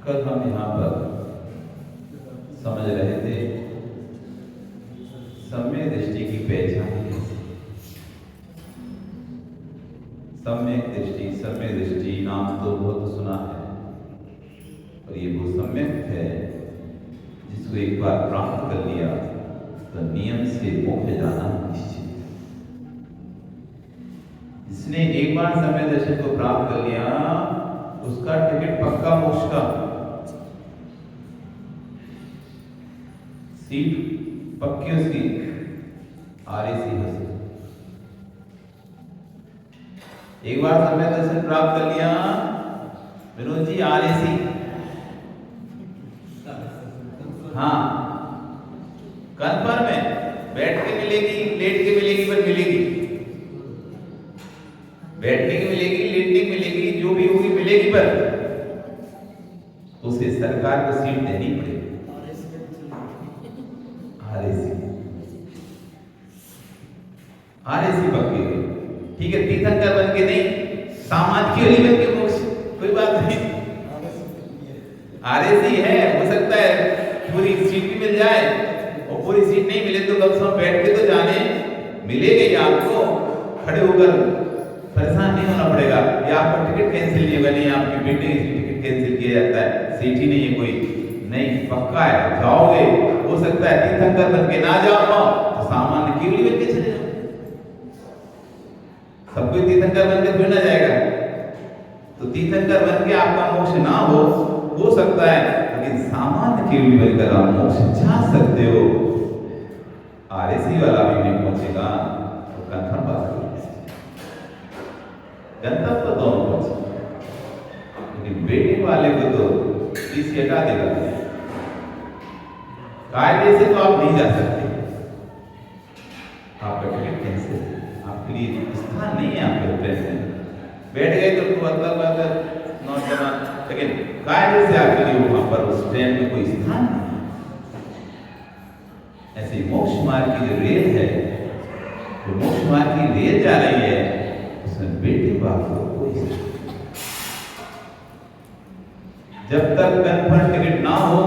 कल हम यहाँ पर समझ रहे थे सम्यक दृष्टि की पहचान कैसे। सम्यक दृष्टि नाम तो बहुत सुना है, और ये वो सम्यक है जिसको एक बार प्राप्त कर लिया तो नियम से मोक्ष जाना निश्चित है। जिसने एक बार सम्यक दर्शन को प्राप्त कर लिया उसका टिकट पक्का मोक्ष का, सीट पक्की उसकी आरएसी हो सकती। एक बार सम्यक दर्शन प्राप्त कर लिया विनोद जी, आरएसी हाँ कन्फर्म है, बैठ के मिलेगी लेट के मिलेगी, पर मिलेगी। बैठने की मिलेगी, लेटने की मिलेगी, जो भी होगी मिलेगी, पर उसे सरकार को सीट देनी पड़ेगी। आरएसी पक्की हुई, ठीक है। तीर्थंकर बन के नहीं, सामाजिक वाली बन के मोक्ष, कोई बात नहीं। आरएसी है, हो सकता है पूरी सीट भी मिल जाए, और पूरी सीट नहीं मिले तो कम से कम बैठ के तो जाने मिलेगी आपको। खड़े होकर परेशान नहीं होना पड़ेगा, या आपका टिकट कैंसिल नहीं होगा, नहीं आपकी बेटे की टिकट कैंसिल किया जाता है, सीट ही नहीं है कोई, नहीं पक्का है, जाओगे। हो सकता है तीर्थंकर बन के ना जाओ तो सामान्य केवली बन के चले जाओ। सब कोई तीर्थंकर बन के फिर ना जाएगा, तो तीर्थंकर बन के आपका मोक्ष ना हो सकता है, लेकिन सामान्य केवली बनकर आप मोक्ष जा सकते हो। आरएसी वाला भी नहीं पहुंचेगा तो कंफर्म बात है, गंतव्य तो दोनों पहुंचे, लेकिन बेटे वाले को तो इसी हटा देगा। कायदे से तो आप नहीं जा सकते, आपका टिकट कैंसिल, आपके लिए स्थान नहीं है आपके ट्रेन में। बैठ गए तो मतलब नॉट करना, लेकिन कायदे से आपके लिए वहां पर उस ट्रेन में कोई स्थान नहीं है। ऐसे मोक्ष मार्ग की जो रेल है, जो मोक्ष मार्ग की रेल जा रही है, उसमें बेटे बाप को कोई, जब तक कन्फर्म टिकट ना हो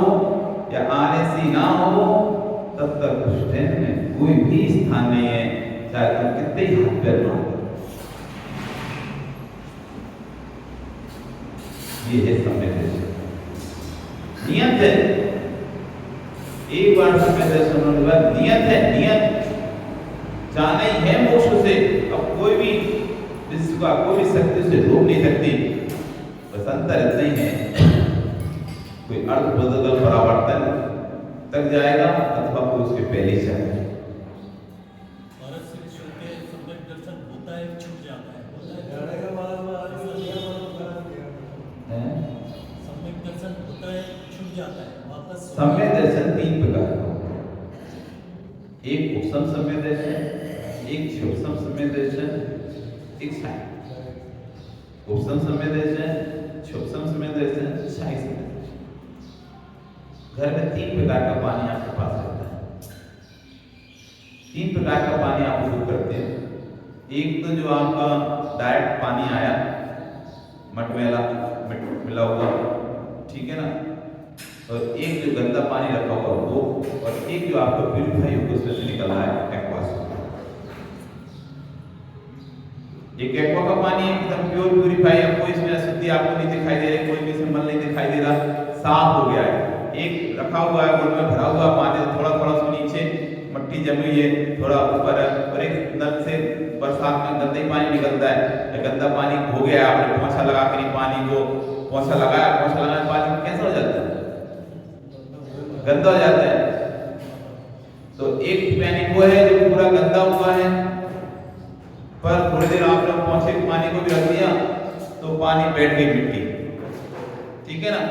या आरएसी ना हो, तब तक उस ट्रेन में कोई भी स्थान नहीं है, चाहे तुम कितने ही हाथ पैर मारो। ये है सम्यक दर्शन, नियत है। एक बार सम्यक दर्शन होने के बाद नियत है, नियत जाना ही है मोक्ष से। अब कोई भी जिसका कोई भी शक्ति उसे रोक नहीं सकती। बस अंतर इतना ही है कोई अर्ध बदल परावर्तन तक जाएगा अथवा कोई उसके पहले ही जाएगा। भारत से विश्व के सम्यक दर्शन होता है, छूट जाता है, सम्यक दर्शन होता है, छूट जाता है, वापस सम्यक दर्शन 3 प्रकार का, एक उपसम सम्यक दर्शन, एक क्षुपसम सम्यक दर्शन, एक छाया। उपसम सम्यक दर्शन, क्षुपसम सम्यक दर्शन, छाया सम्यक दर्शन। घर में 3 प्रकार का पानी आपके पास रहता है। 3 प्रकार का पानी आप उपयोग करते हैं। एक तो जो आपका डायरेक्ट पानी आया, मटमैला मिला हुआ, ठीक है ना, और एक जो गंदा पानी रखा हुआ वो, और एक जो आपका प्यूरिफाई होकर उसमें से निकल रहा है एक्वा। एक एक्वा का पानी एकदम प्योर प्यूरिफाई है, कोई इसमें अशुद्धि आपको नहीं दिखाई दे रही, कोई भी इसमें मल नहीं दिखाई दे रहा, साफ हो गया है। एक रखा हुआ है गुड़ में भरा हुआ पानी, थोड़ा थोड़ा उसमें नीचे मट्टी जमी हुई है, थोड़ा ऊपर है, और एक नल से बरसात में गंदा ही पानी निकलता है। गंदा पानी हो गया, आपने पोंछा लगा के नहीं पानी को पोंछा लगाया, पानी कैसा हो जाता है, गंदा हो जाता है। तो एक पानी वो है जो पूरा गंदा हुआ है, पर थोड़ी देर आपने पोंछे पानी को भी रख दिया तो पानी बैठ गई मिट्टी, ठीक है ना,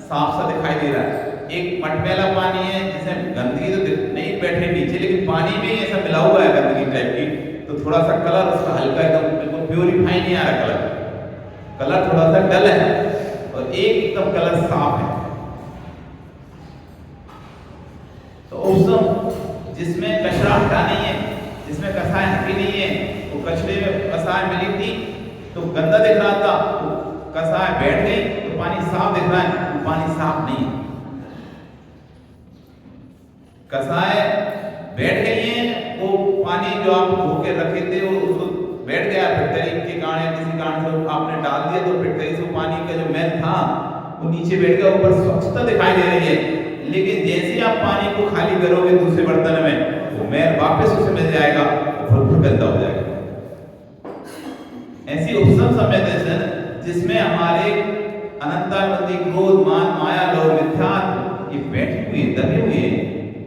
साफ सा दिखाई दे रहा है। एक मटमैला पानी है जिसमें गंदगी तो नहीं बैठे नीचे, लेकिन पानी में ऐसा मिला हुआ है गंदगी टाइप की, तो थोड़ा सा कलर उसका हल्का एकदम बिल्कुल प्यूरिफाई नहीं आ रहा, कलर थोड़ा सा डल है, और एक एकदम कलर साफ है। तो उपसम जिसमें कचरा हटा नहीं है, जिसमें कसाय हटी नहीं है, वो कचरे में कसाय मिली थी तो गंदा दिख रहा था, तो कसाय बैठ गई तो पानी साफ दिख रहा है, वो पानी साफ नहीं है। कसाय बैठ गई है, वो पानी जो आप धो के रखे थे वो उसको बैठ गया, फिटकरी के कारण या किसी कारण से आपने डाल दिया, तो फिटकरी से पानी का जो मैल था वो नीचे बैठ गया, ऊपर स्वच्छता दिखाई दे रही है, लेकिन जैसे ही आप पानी को खाली करोगे दूसरे बर्तन में, वो मैल वापस उसमें मिल जाएगा, फिर गंदा हो जाएगा। ऐसी उपसम सम्यक दर्शन जिसमें हमारे अनंतानंदी क्रोध मान माया लोभ मिथ्यात्व ये बैठे हुए दबे हुए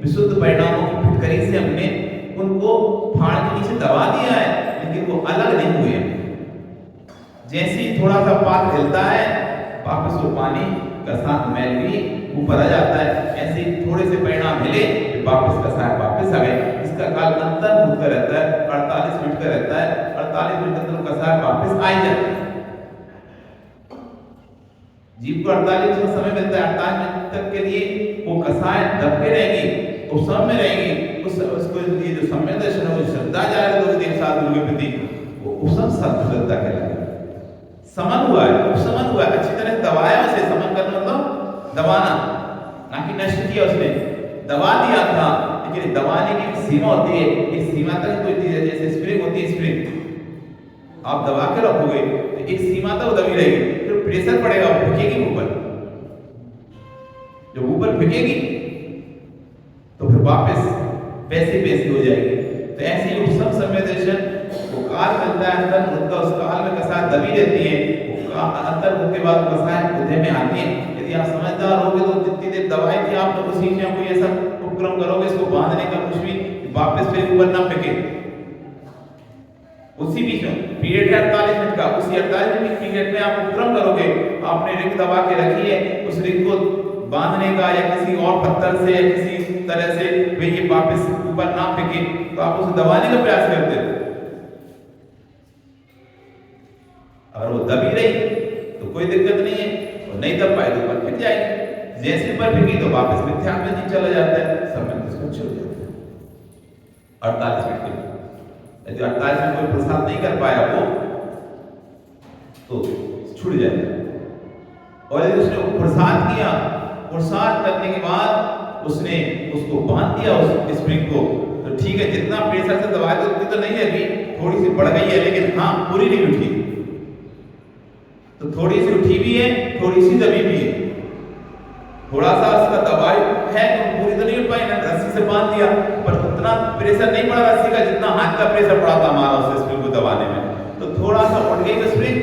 विशुद्ध परिणामों की फिटकरी से हमने उनको फाड़ के नीचे दबा दिया है, लेकिन वो अलग नहीं हुए। जैसे ही थोड़ा सा पात्र हिलता है वापस वो पानी का साथ मैल भी ऊपर आ जाता है, ऐसे ही थोड़े से परिणाम हिले वापस का साथ वापस आ गए। इसका काल अंतर होता रहता है, 48 मिनट का रहता है, 48 मिनट तक का साथ वापस आ जाता है। जीव को 48 मिनट समय मिलता है, 48 मिनट तक के लिए वो कसाय दबके रहेगी, उपसम में रहेगी। उसको ये जो सम्यक दर्शन है वो श्रद्धा जाए तो देव साधु के प्रति वो उपसम श्रद्धा कहलाएगा। समन हुआ है, उपसमन हुआ है, अच्छी तरह दबाया उसे, समन करना मतलब दबाना, ना कि नष्ट किया उसने, दबा दिया था, लेकिन दबाने की एक सीमा होती है, एक सीमा तक कोई चीज है, जैसे स्प्रिंग होती है, स्प्रिंग आप दबा के रखोगे तो एक सीमा तक दबी रहेगी, फिर प्रेशर पड़ेगा, फेंकेगी ऊपर, जब ऊपर फेंकेगी तो फिर वापस वैसी हो जाएगी। तो ऐसे ही उपसम सम्यक दर्शन वो काल मिलता है, अंतर मुद्दा उस काल में कसाय दबी रहती है, वो अंतर मुद्दे बाद कसाय उदय में आती है। यदि आप समझदार होगे तो जितनी देर दवाई थी आप लोग उसी में कोई ऐसा उपक्रम करोगे इसको बांधने का, कुछ भी वापस फिर ऊपर ना फेंके, उसी बीच में पीरियड है 48 मिनट का, उसी 48 मिनट की पीरियड में आप उपक्रम करोगे, आपने रिंग दबा के रखी है, उस रिंग को बांधने का या किसी और पत्थर से या किसी तरह से वे ये वापस ऊपर ना फेंके, तो आप उसे दबाने का प्रयास करते हो। अगर वो दबी रही तो कोई दिक्कत नहीं है, और नहीं दब पाए तो ऊपर फेंक जाएगी, जैसे ऊपर फेंकी तो वापस मिथ्या में नहीं चला जाता है, समय उसको छूट जाता है 48 मिनट के। यदि 48 मिनट कोई प्रसाद नहीं कर पाया वो तो छूट जाएगा। और यदि उसने प्रसाद किया, प्रसाद करने के बाद उसने उसको बांध दिया उस स्प्रिंग को, तो ठीक है, जितना प्रेशर से दबाया तो उतनी तो नहीं है, अभी थोड़ी सी बढ़ गई है, लेकिन हाँ पूरी नहीं उठी, तो थोड़ी सी उठी भी है, थोड़ी सी दबी भी है, थोड़ा सा उसका दबाव है तो पूरी तो नहीं उठ पाई ना, रस्सी से बांध दिया, पर उतना प्रेशर नहीं पड़ा रस्सी का जितना हाथ का प्रेशर पड़ा था हमारा उस स्प्रिंग को दबाने में, तो थोड़ा सा उठ गई स्प्रिंग,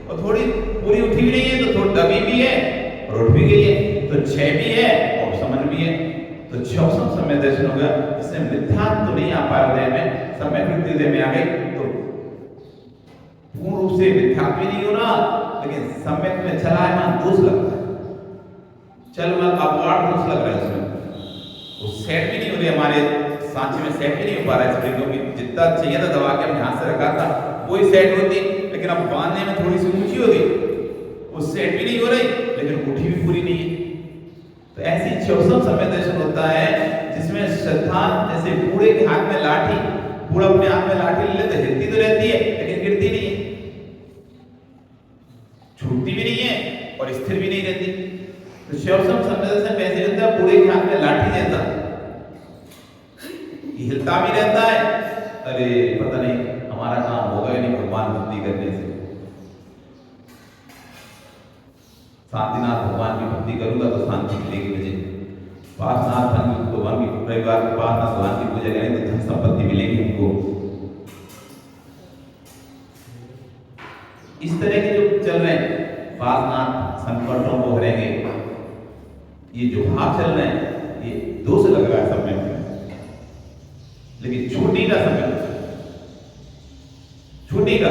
और थोड़ी पूरी उठी भी नहीं है, तो थोड़ी दबी भी है और उठ भी गई है। तो तो क्षय भी है और समन भी है। तो क्षोभसम सम्यक दर्शन हो गया, जिससे मिथ्यात्व तो नहीं आ पाया उदय में, सम्यक वृत्ति उदय में आ गई, तो पूर्ण रूप से मिथ्यात्व भी नहीं हो रहा, लेकिन सम्यक में चलायमान दोष लगता है, चल मैं अपवाद दोष लग रहा है उसमें, वो सेट भी नहीं हो रही, हमारे सांचे में सेट भी नहीं हो पा रहा है स्प्रिंगों की, जितना चाहिए था दबा के हम ध्यान से रखा था वही सेट होती, लेकिन अब बांधने में थोड़ी सी ऊंची हो गई, वो सेट भी नहीं हो रही लेकिन उठी भी पूरी नहीं है। तो ऐसी क्षोभसम सम्यक दर्शन होता है जिसमें श्रद्धा, जैसे बूढ़े के हाथ में लाठी, बूढ़ा अपने हाथ में लाठी ले लेते, हिलती तो रहती है लेकिन गिरती नहीं है, छूटती भी नहीं है और स्थिर भी नहीं रहती। तो क्षोभसम सम्यक दर्शन वैसे होता है, बूढ़े के हाथ में लाठी देता, ये हिलता भी रहता है, अरे पता नहीं हमारा काम होगा या नहीं भगवान भक्ति करने से, शांतिनाथ भगवान की भक्ति करूंगा तो शांति मिलेगी मुझे, पार्श्वनाथ भगवान की रविवार के पार्श्वनाथ भगवान की पूजा करें तो धन संपत्ति मिलेगी हमको। इस तरह के जो चल रहे हैं पार्श्वनाथ संकटों को हरेंगे, ये जो भाव चल रहे हैं ये दोष लग रहा है सब में, लेकिन छूटी का समय, छूटी का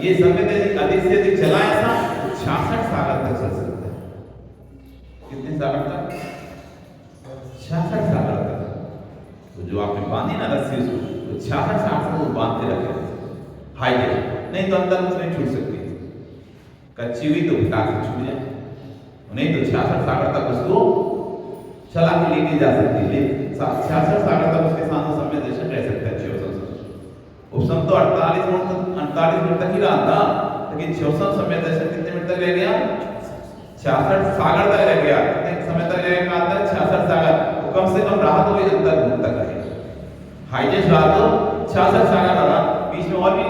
ये समय अधिक से अधिक चला ऐसा 66 साल तक चल सकता है। कितने साल तक? 66 साल तक। तो जो आपने बांधी ना रस्सी उसको, तो 66 साल से वो बांधते रखे, हाई नहीं तो अंदर उसमें छूट सकती है, कच्ची हुई तो फटाक से छूट जाए, नहीं तो 66 साल तक उसको चला के लेके जा सकती है, 66 साल तक उसके साथ सम्यक दर्शन रह सकता है। उपसम तो 48 मिनट तक ही रहा था, लेकिन क्षोभसम सम्यक दर्शन कितने मिनट तक रह गया? 66 सागर तक रह गया। कितने समय तक रह गया? 66 सागर। तो कम से कम रहा तो ये अंतर घूम तक रहे, हाईजेस्ट रहा तो 66 सागर रहा, बीच में और भी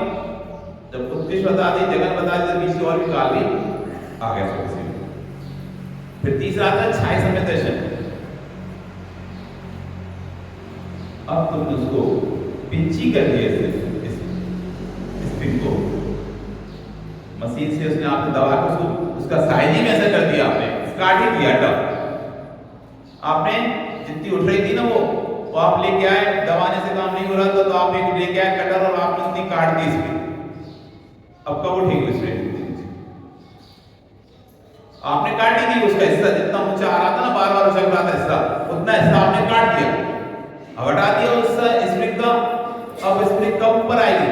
जब उत्कृष्ट बता दी, जगन बता दी, तो बीच में और भी काल भी आ गया थोड़ी सी। फिर तीसरा आता है छाया सम्यक दर्शन। अब तुमने उसको पिंची कर दिए, को मशीन से उसने आपने दबा के उसको उसका साइजिंग ऐसा कर दिया, आपने काट ही दिया टब, आपने जितनी उठ रही थी ना वो आप लेके आए, दबाने से काम नहीं हो रहा था तो आप एक लेके आए कटर और आपने उसकी काट दी इसमें, अब कब उठेगी उसमें? आपने काट ही दी उसका हिस्सा, जितना ऊंचा आ रहा था ना, बार बार उछल रहा था हिस्सा, उतना हिस्सा आपने काट दिया, अब हटा दिया उस स्प्रिंग का, अब स्प्रिंग कब ऊपर आएगी?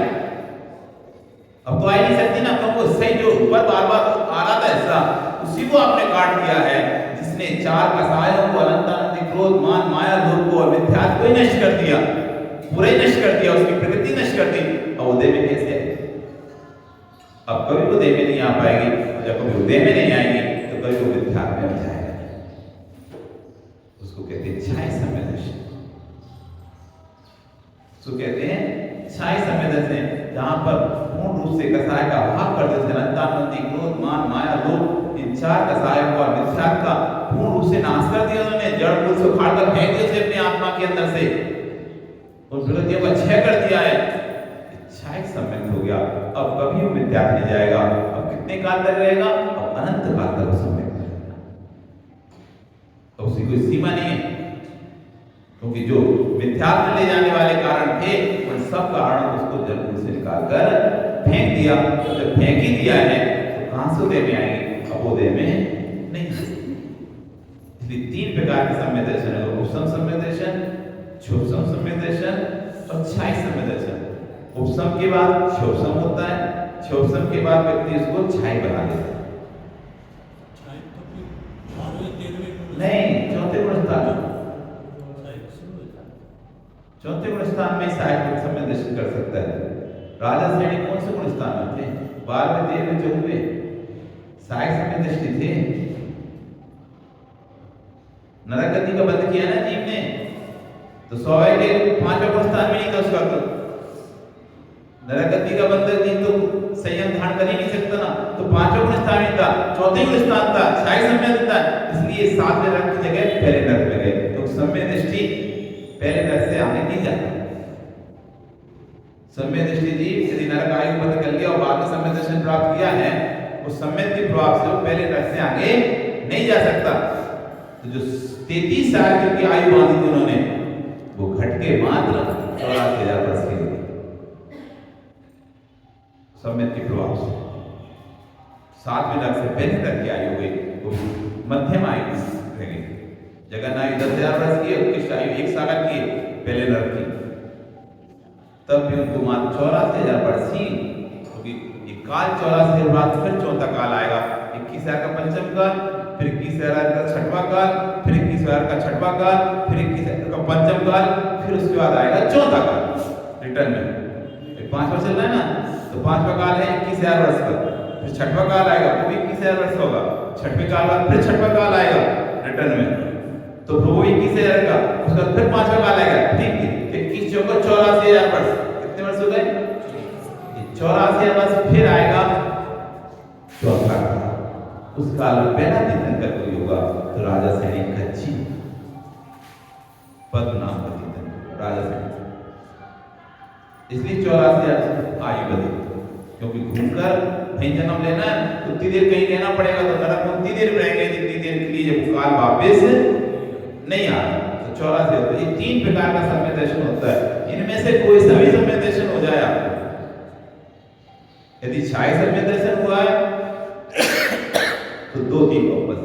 अब तो आ ही नहीं सकती ना, क्योंकि उससे जो ऊपर बार बार आ रहा था हिस्सा, उसी को आपने काट दिया है, जिसने चार कसायों को, अनंतानंद, क्रोध, मान, माया, लोभ को और मिथ्यात्व को ही नष्ट कर दिया, पूरा ही नष्ट कर दिया, उसकी प्रकृति नष्ट कर दी। अब उदय में कैसे आएगी? अब कभी उदय में नहीं आ पाएगी, जब कभी उदय में नहीं आएगी तो कभी वो मिथ्यात्व में जाएगा। उसको कहते हैं छाया सम्यक दर्शन, उसको कहते हैं छाया सम्यक दर्शन, जहां पर पूर्ण रूप से कसाय का अभाव कर देते, अनंतानंद, क्रोध, मान, माया, लोभ, इन चार कसायों का मिथ्यात्व का पूर्ण रूप से नाश कर दिया उन्होंने, जड़ मूल से उखाड़ कर फेंक दिया उसे अपनी आत्मा के अंदर से, उन प्रकृतियों का क्षय कर दिया है, छाया सम्यक हो गया। अब कभी वो मिथ्यात्व नहीं जाएगा, अब कितने काल तक रहेगा? अब अनंत काल तक सम्यक रहेगा, अब उसकी कोई सीमा नहीं है, क्योंकि जो मिथ्यात्व ले जाने वाले कारण थे उन सब कारणों को उसको जड़ से निकाल कर फेंक दिया। तो जब फेंक ही दिया है तो कहां से उदय में आएंगे? अब उदय में नहीं। इसलिए तीन प्रकार के सम्यक दर्शन है, उपसम सम्यक दर्शन, क्षोभसम सम्यक दर्शन और छाया सम्यक दर्शन। उपसम के बाद क्षोभसम होता है, क्षोभसम के बाद व्यक्ति उसको छाया बना देता है। नहीं, चौथे गुण स्थान, चौथे गुण स्थान में सहायक सम्यक दर्शन कर सकता है। राजा श्रेणी कौन से गुण स्थान में थे? 12वें, 13वें, 14वें सहायक सम्यक दृष्टि थे। नरक गति का बंद किया ना जीव ने, तो स्वाभाविक है 5वें गुण स्थान में नहीं था उसका, तो नरक गति का बंद नहीं तो संयम धारण कर ही नहीं सकता ना, तो 5वें गुण स्थान में था, चौथे गुण स्थान था, छाया सम्यक था, इसलिए 7वें नरक की जगह पहले नरक में गए। तो सम्यक दृष्टि पहले नरक से आगे नहीं जाता। सम्यक दृष्टि जीव यदि नरक आयु बंद कर लिया और बाद में सम्यक दर्शन प्राप्त किया है, उस सम्यक के प्रभाव से वो पहले नरक से आगे नहीं जा सकता। तो जो 33 साल की उनकी आयु बांधी थी उन्होंने, वो घट के मात्र 84,000 वर्ष की हुई सम्यक के प्रभाव से। 7वें नर से पहले तक की आयु हुई, वो मध्यम आयु रह गई। जगन्नाथ 10,000 वर्ष की, उत्कृष्ट आयु 1 साल की पहले नर की, तब भी उनको मात्र 84,000 वर्ष ही, क्योंकि ये काल 84 के बाद फिर चौथा काल आएगा। 21,000 का पंचम काल, फिर 21,000 का छठवां काल, फिर 21,000 का छठवां काल, फिर 21,000 का पंचम काल, फिर उसके बाद आएगा चौथा काल रिटर्न में। 5 वर्ष चल रहा है ना, तो 5वां काल है 21,000 वर्ष का, फिर छठवां काल आएगा, वो भी 21,000 वर्ष का होगा। छठवें काल बाद फिर छठवां काल आएगा रिटर्न में, तो वो 21,000 का, उसका फिर 5वां काल आएगा। ठीक है, 21 चौको 84,000 वर्ष, कितने वर्ष हो गए? 84,000 वर्ष फिर आएगा चौथा काल। उस काल में पहला तीर्थंकर कोई होगा तो राजा सैनिक कच्ची पद्म नाम का तीर्थंकर राजा सैनिक, इसलिए 84,000 आयु बढ़ी, क्योंकि घूमकर कहीं जन्म लेना है तो उतनी देर कहीं रहना पड़ेगा, तो नरक में उतनी देर रहेंगे जितनी देर के लिए जब काल वापस नहीं आ रहा। तो 84,000, ये 3 प्रकार का सम्यक दर्शन होता है, इनमें से कोई सा भी सम्यक दर्शन हो जाए आपको। यदि छाया सम्यक दर्शन हुआ है तो 2-3 वापस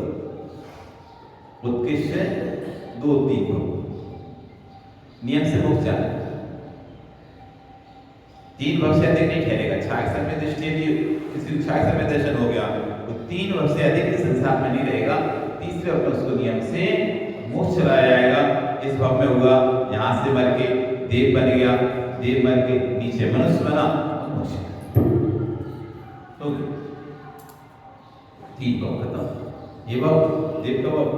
उत्कृष्ट 2-3 नियम से मुक्त जाना, 3 वर्ष से अधिक नहीं ठहरेगा। छाया सम्यक दृष्टि यदि किसी छाया सम्यक दर्शन हो गया तो 3 वर्ष से अधिक इस संसार में नहीं रहेगा। तीसरे वर्ष में उसको नियम से मोक्ष चलाया जाएगा। इस भाव में होगा, यहाँ से मर के देव बन गया, देव मर के नीचे मनुष्य बना, मोक्ष तो 3 भाव खत्म। ये भाव देव का भाव,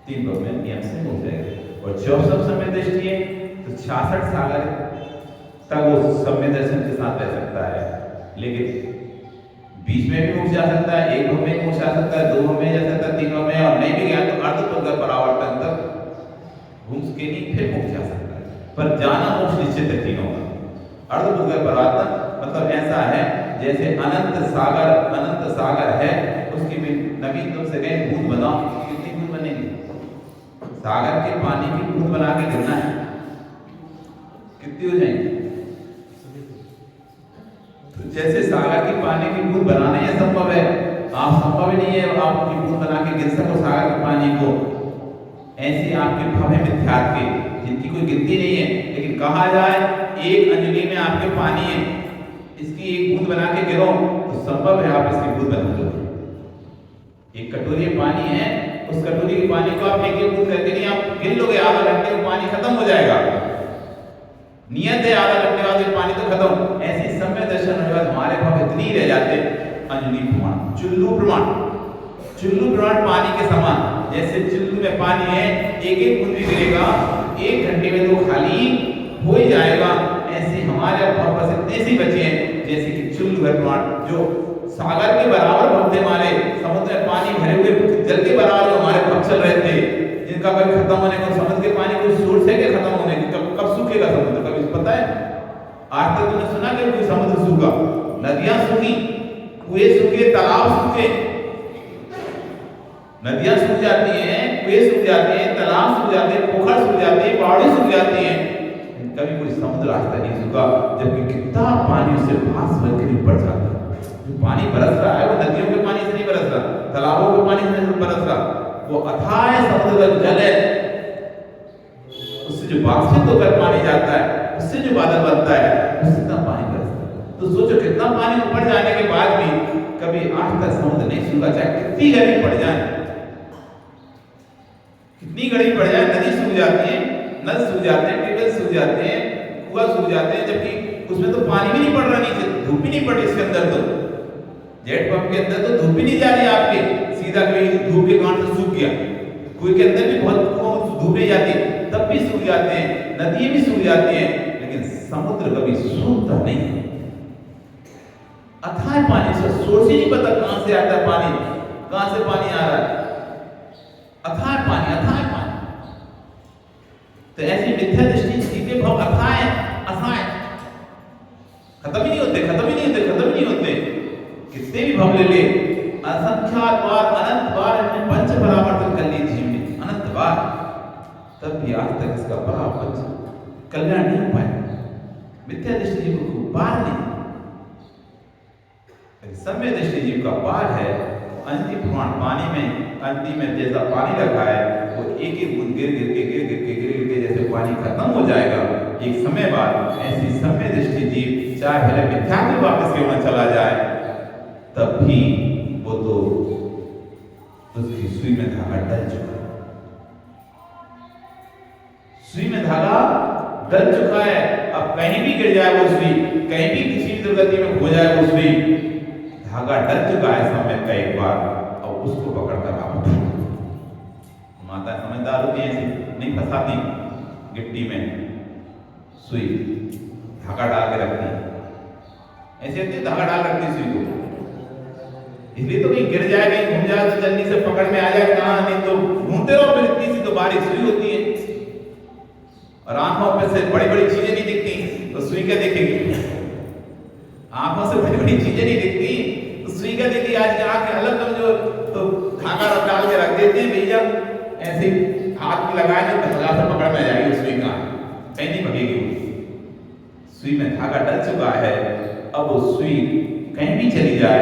3 भाव में नियम से हो जाएगा। और 64 सम्यक दृष्टि है तो 66 सागर तक वो सम्यक दर्शन के साथ रह सकता है, लेकिन बीच में भी मुक्त जा सकता है, 1 भाव में मुक्त जा सकता है, 2 भाव में जा सकता है, 3 भाव में, और नहीं भी गया तो अर्धपद परावर्तन तक घूम के नहीं फिर मुक्त जा सकता है। पर जाना मोक्ष निश्चित है तीनों का। अर्धपद परावर्तन मतलब ऐसा है जैसे अनंत सागर है, उसकी भी नवीन तुमसे कहें बूंद बनाओ, कितनी बूंद बनेगी? सागर के पानी की बूंद बना के गिरना है, कितनी हो जाएंगी? तो जैसे सागर के पानी की बूंद बनाना यह संभव है, आप संभव ही नहीं है आप की बूंद बना के गिर सको सागर के पानी को। ऐसे आपके भव्य मिथ्यात्व के जिनकी कोई गिनती नहीं है, लेकिन कहा जाए 1 अंजलि में आपके पानी है, इसकी 1 बूंद बना के गिरो तो संभव है आप इसकी बूंद बना लो। 1 कटोरी पानी है, उस कटोरी के पानी को आप 1 बूंद करके नहीं आप गिन लोगे, आधा घंटे में पानी खत्म हो जाएगा। नियत है आधा घंटे बाद पानी तो खत्म। ऐसी सम्यक दर्शन होने के बाद हमारे भाव इतनी ही रह जाते अंजलि प्रमाण, चुल्लू प्रमाण पानी के समान। जैसे चुल्लू में पानी है, 1 बूंद भी गिरेगा 1 घंटे में तो खाली हो ही जाएगा। ऐसे हमारे भाव बस इतने से बचे हैं जैसे कि चुल्लू प्रमाण, जो सागर के बराबर भव थे हमारे, समुद्र में पानी भरे हुए जल के बराबर जो हमारे भव चल रहे थे, जिनका कभी खत्म होने को, समुद्र के पानी कोई सोर्स है कि खत्म होने की, कब सूखेगा समुद्र, कभी पता है? आज तक तुमने सुना कि कोई समुद्र सूखा? नदियां सूखी, कुएं सूखे, तालाब सूखे, नदियां सूख जाती हैं, कुएं सूख जाते हैं, तालाब सूख जाते हैं, पोखर सूख जाते हैं, पहाड़ी सूख जाती हैं, कभी कोई समुद्र आज तक नहीं सूखा। जबकि कितना पानी उससे भास भर के ऊपर जाता है। जो पानी बरस रहा है वो नदियों के पानी से नहीं बरस रहा, तालाबों के पानी से नहीं बरस रहा, वो अथाह समुद्र का जल है, उससे जो वाष्पित होकर पानी जाता है, उससे जो बादल बनता है, उससे इतना पानी बरसता है। तो सोचो कितना पानी ऊपर जाने के बाद भी कभी आज तक समुद्र नहीं सूखा, चाहे कितनी गर्मी पड़ जाए, कितनी गर्मी पड़ जाए, नदी सूख जाती है, नल सूख जाते हैं, ट्यूबवेल सूख जाते हैं, कुआं सूख जाते हैं, जबकि उसमें तो पानी भी नहीं पड़ रहा नीचे, धूप भी नहीं पड़ रही इसके अंदर। तो जेट पंप के अंदर तो धूप भी नहीं जा रही आपके, सीधा कोई धूप के कारण से सूख गया, कुएं के अंदर भी बहुत धूप नहीं जाती, तब भी सूख जाते हैं, नदियां भी सूख जाती हैं, लेकिन समुद्र कभी सूखता नहीं। अथाह पानी से सोच ही नहीं पता कहां से आता है पानी, कहां से पानी आ रहा है, अथाह पानी, अथाह पानी। तो ऐसी मिथ्या दृष्टि सीधे भाव अथाह है, अथाह खत्म ही नहीं होते, खत्म ही नहीं होते, खत्म ही नहीं होते। कितने भी भाव ले ले, असंख्यात बार, अनंत बार इनमें आज तक इसका बड़ा कल्याण नहीं हो पाया। मिथ्या दृष्टि जीव को पार नहीं, सम्य दृष्टि जीव का पार है। अंतिम प्रमाण पानी में, अंतिम में जैसा पानी रखा है वो एक एक बूंद गिर गिर के जैसे पानी खत्म हो जाएगा एक समय बाद, ऐसी सम्य दृष्टि जीव चाहे भले मिथ्या में वापस क्यों न चला जाए, तब भी वो तो उसकी सुई में धागा डल चुका है, सुई में धागा डल चुका है। अब कहीं भी गिर जाए वो सुई, कहीं भी किसी दुर्गति में खो जाए वो सुई, धागा डल चुका है समय का एक बार, और उसको पकड़कर आप उठो। माता समझदार होती है, ऐसी नहीं फंसाती गिट्टी में सुई, धागा डाल के रखती, ऐसे होती धागा डाल रखती सुई को, इसलिए तो कहीं गिर जाए, कहीं घूम जाए तो जल्दी से पकड़ में आ जाए कहाँ, नहीं तो ढूंढते रहो, फिर इतनी सी तो बारीक सुई होती है और आंखों में से बड़ी बड़ी चीजें नहीं दिखती तो सुई क्या दिखेगी, आंखों से बड़ी बड़ी चीजें नहीं दिखती तो सुई क्या दिखती। आज की आंखें अलग कमजोर, तो धागा डाल के रख देते हैं भैया, ऐसे हाथ में लगाए तो धागा से पकड़ में आ जाएगी सुई का, कहीं नहीं भगेगी। सुई में धागा डल चुका है, अब वो सुई कहीं भी चली जाए